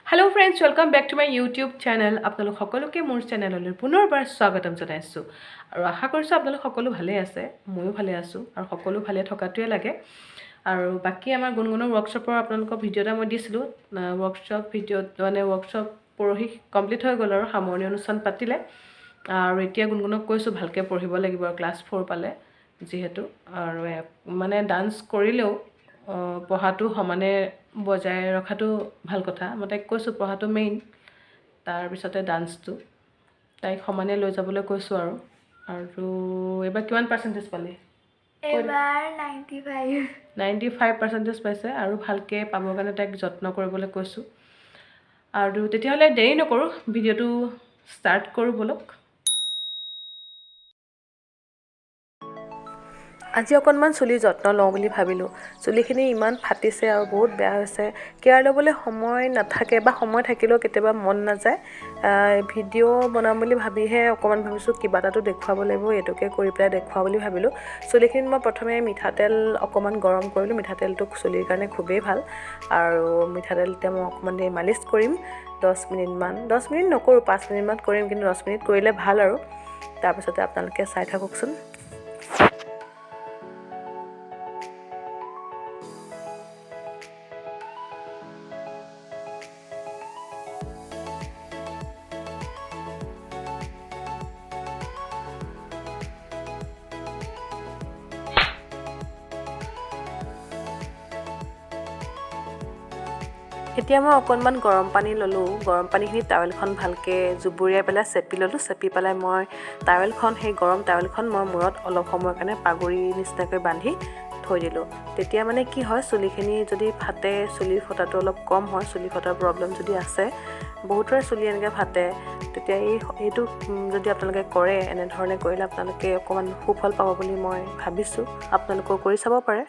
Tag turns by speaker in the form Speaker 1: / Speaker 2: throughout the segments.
Speaker 1: Hello' friends, welcome back to my YouTube channel. আপোনালোক সকলোকে মোৰ চেনেললৈ পুনৰবাৰ স্বাগতম জনাইছোঁ আৰু আশা কৰিছোঁ আপোনালোক সকলো ভালে আছে। ময়ো ভালে আছোঁ আৰু সকলো ভালে থকাটোৱে লাগে। আৰু বাকী আমাৰ গুণগুণৰ ৱৰ্কশ্বপৰ আপোনালোকক ভিডিঅ' এটা মই দিছিলোঁ। ৱৰ্কশ্বপ পৰহি কমপ্লিট হৈ গ'ল আৰু সামৰণি অনুষ্ঠান পাতিলে। আৰু এতিয়া গুণগুণক কৈছোঁ ভালকৈ পঢ়িব লাগিব আৰু ক্লাছ 4 পালে যিহেতু। আৰু মানে ডান্স কৰিলেও পঢ়াটো সমানে বজাই ৰখাটো ভাল কথা। মই তাইক কৈছোঁ পঢ়াটো মেইন, তাৰপিছতে ডান্সটো তাইক সমানে লৈ যাবলৈ কৈছোঁ। আৰু এইবাৰ কিমান পাৰ্চেণ্টেজ পালি?
Speaker 2: এবাৰ
Speaker 1: 95% পাইছে আৰু ভালকৈ পাবৰ কাৰণে তাইক যত্ন কৰিবলৈ কৈছোঁ। আৰু তেতিয়াহ'লে দেৰি নকৰোঁ, ভিডিঅ'টো ষ্টাৰ্ট কৰোঁ ব'লক। আজি অকণমান চুলিৰ যত্ন লওঁ বুলি ভাবিলোঁ। চুলিখিনি ইমান ফাটিছে আৰু বহুত বেয়া হৈছে। কেয়াৰ ল'বলৈ সময় নাথাকে বা সময় থাকিলেও কেতিয়াবা মন নাযায়। ভিডিঅ' বনাম বুলি ভাবিহে অকণমান ভাবিছোঁ কিবা এটাতো দেখুৱাব লাগিব, এইটোকে কৰি পেলাই দেখুওৱা বুলি ভাবিলোঁ। চুলিখিনিত মই প্ৰথমে মিঠাতেল অকণমান গৰম কৰিলোঁ। মিঠাতেলটো চুলিৰ কাৰণে খুবেই ভাল। আৰু মিঠাতেলতে মই অকণমান দেৰি মালিচ কৰিম 10 মিনিটমান। 10 মিনিট নকৰোঁ, 5 মিনিটমান কৰিম, কিন্তু 10 মিনিট কৰিলে ভাল। আৰু তাৰপিছতে আপোনালোকে চাই থাককচোন। এতিয়া মই অকণমান গৰম পানী ল'লোঁ। গৰম পানীখিনি টাৱেলখন ভালকৈ জুবুৰিয়াই পেলাই চেপি ল'লোঁ। চেপি পেলাই মই সেই গৰম টাৱেলখন মই মূৰত অলপ সময়ৰ কাৰণে পাগুৰি নিচিনাকৈ বান্ধি থৈ দিলোঁ। তেতিয়া মানে কি হয়, চুলিখিনি যদি ফাটে, চুলি ফটাটো অলপ কম হয়। চুলি ফটাৰ প্ৰব্লেম যদি আছে, বহুতৰে চুলি এনেকৈ ফাটে, তেতিয়া এইটো যদি আপোনালোকে কৰে, এনেধৰণে কৰিলে আপোনালোকে অকণমান সুফল পাব বুলি মই ভাবিছোঁ। আপোনালোকেও কৰি চাব পাৰে।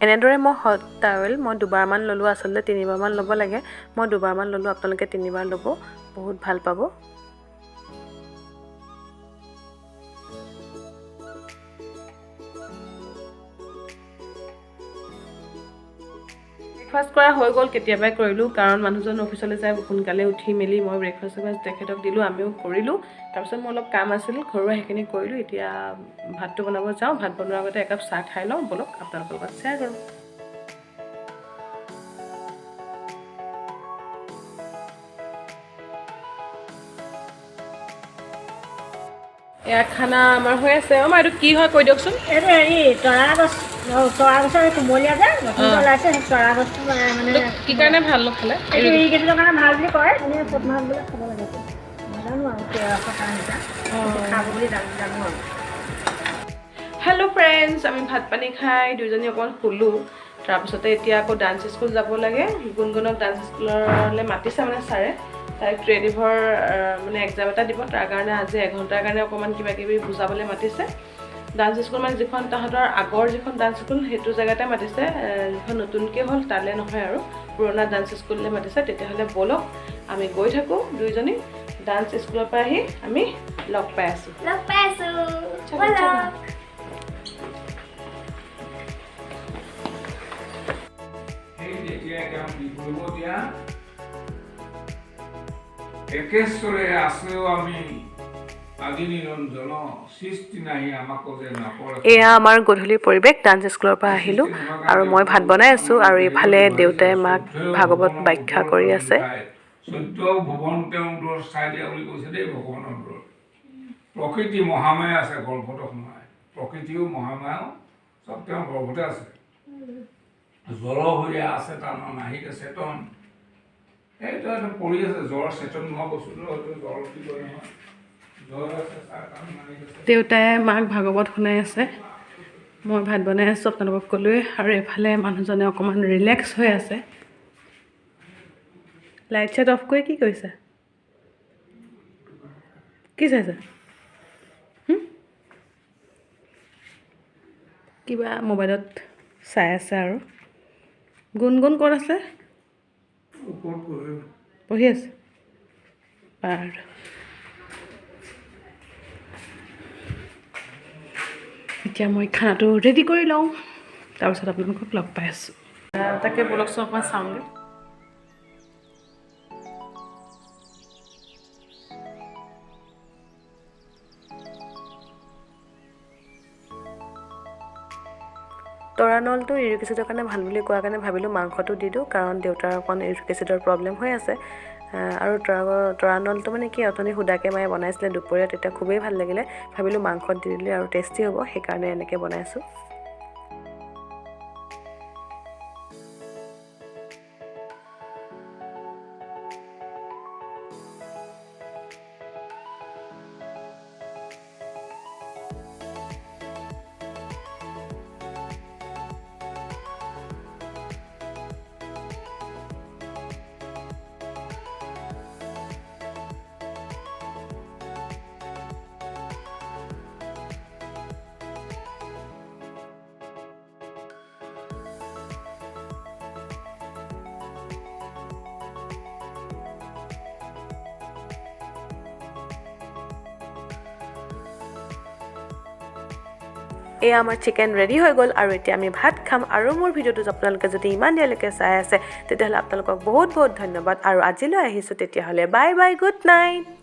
Speaker 1: এনেদৰে মই হট টাৱেল মই দুবাৰমান ল'লোঁ। আচলতে 3বাৰমান ল'ব লাগে, মই দুবাৰমান ল'লোঁ। আপোনালোকে 3বাৰ ল'ব, বহুত ভাল পাব। ব্ৰেকফাষ্ট কৰা হৈ গ'ল, কেতিয়াবাই কৰিলোঁ, কাৰণ মানুহজন অফিচলৈ যায় সোনকালে উঠি মেলি মই ব্ৰেকফাষ্ট তেখেতক দিলোঁ, আমিও কৰিলোঁ। তাৰপিছত মোৰ অলপ কাম আছিল ঘৰুৱা, সেইখিনি কৰিলোঁ। এতিয়া ভাতটো বনাব যাওঁ। ভাত বনোৱাৰ আগতে একাপ চাহ খাই লওঁ ব'লক, আপোনালোকৰ লগত শ্বেয়াৰ কৰোঁ। এয়া খানা আমাৰ হৈ আছে। এইটো কি হয় কৈ দিয়কচোন।
Speaker 2: এইটো তৰা গছৰ কোমলীয়া যে নতুনকৈ ওলাইছে, সেই তৰা গছটো মানে
Speaker 1: কি কাৰণে ভাল খালে?
Speaker 2: এইটো ইৰিগেশ্যনৰ কাৰণে ভাল বুলি কয়। এনেই ফুট মাছ বোলে খাব লাগে। নাজানো আৰু খাব বুলি জানো আৰু।
Speaker 1: হেল্ল' ফ্ৰেণ্ডছ, আমি ভাত পানী খাই দুইজনী অকণমান শুলোঁ। তাৰপিছতে এতিয়া আকৌ ডান্স স্কুল যাব লাগে। গুণগুণক ডান্স স্কুললৈ মাতিছে মানে ছাৰে। তাইক ট্ৰেডিভৰ মানে এক্সাম এটা দিব, তাৰ কাৰণে আজি 1 ঘণ্টাৰ কাৰণে অকণমান কিবা কিবি বুজাবলৈ মাতিছে। ডান্স স্কুল মানে যিখন তাহাঁতৰ আগৰ যিখন ডান্স স্কুল সেইটো জেগাতে মাতিছে, যিখন নতুনকৈ হ'ল তালৈ নহয় আৰু পুৰণা ডান্স স্কুললৈ মাতিছে। তেতিয়াহ'লে ব'লক আমি গৈ থাকোঁ দুইজনী। ডান্স স্কুলৰ পৰা আহি আমি লগ পাই আছোঁ।
Speaker 3: একেশ্বৰে আছেও আমি আদি নিৰঞ্জন সৃষ্টি নাহি আমাক যে নপৰে।
Speaker 1: এয়া আমাৰ গধূলিৰ পৰিৱেশ। ডান্স স্কুলৰ পৰা আহিলোঁ আৰু মই ভাত বনাই আছোঁ, আৰু এইফালে দেউতাই মাক ভাগৱত ব্যাখ্যা কৰি আছে।
Speaker 3: 14 ভুৱন তেওঁৰ চাই দিয়া বুলি কৈছে দেই ভগৱানৰ দূৰত। প্ৰকৃতি মহামায়া আছে গৰ্ভত সোমাই, প্ৰকৃতিও মহামায়াও চব তেওঁৰ গৰ্ভতে আছে। জল হৈয়া আছে তাৰ নাহিকে চেতন। এইটো এটা পৰি আছে, জ্বৰ চেতন নোহোৱা বস্তুটো হয়তো জ্বৰ বুলি কয় নহয়।
Speaker 1: দেউতাই মাক ভাগৱত শুনাই আছে, মই ভাত বনাই আছোঁ আপোনালোকক ক'লোৱে। আৰু এফালে মানুহজনে অকণমান ৰিলেক্স হৈ আছে। লাইট চাইট অফ কৰি কি কৰিছে? কি চাইছে? কিবা মোবাইলত চাই আছে আৰু গুণগুণ ক'ত আছে পঢ়ি আছে বাৰু এতিয়া মই খানাটো ৰেডি কৰি লওঁ তাৰপিছত আপোনালোকক লগ পাই আছোঁ তাকে বলকচোন অকণমান চাওঁগৈ তৰানলটো ইউৰিক এচিডৰ কাৰণে ভাল বুলি কোৱাৰ কাৰণে ভাবিলোঁ মাংসটো দি দিওঁ কাৰণ দেউতাৰ অকণ ইউৰিক এচিডৰ প্ৰব্লেম হৈ আছে আৰু তৰানলটো মানে কি অথনি সুদাকৈ মায়ে বনাইছিলে দুপৰীয়া তেতিয়া খুবেই ভাল লাগিলে ভাবিলোঁ মাংসত দি দিলে আৰু টেষ্টি হ'ব সেইকাৰণে এনেকৈ বনাইছোঁ এয়া আমাৰ চিকেন ৰেডি হৈ গ'ল আৰু এতিয়া আমি ভাত খাম আৰু মোৰ ভিডিঅ'টো আপোনালোকে যদি ইমান দেৰিলৈকে চাই আছে তেতিয়াহ'লে আপোনালোকক বহুত বহুত ধন্যবাদ আৰু আজিলৈ আহিছোঁ তেতিয়াহ'লে বাই বাই গুড নাইট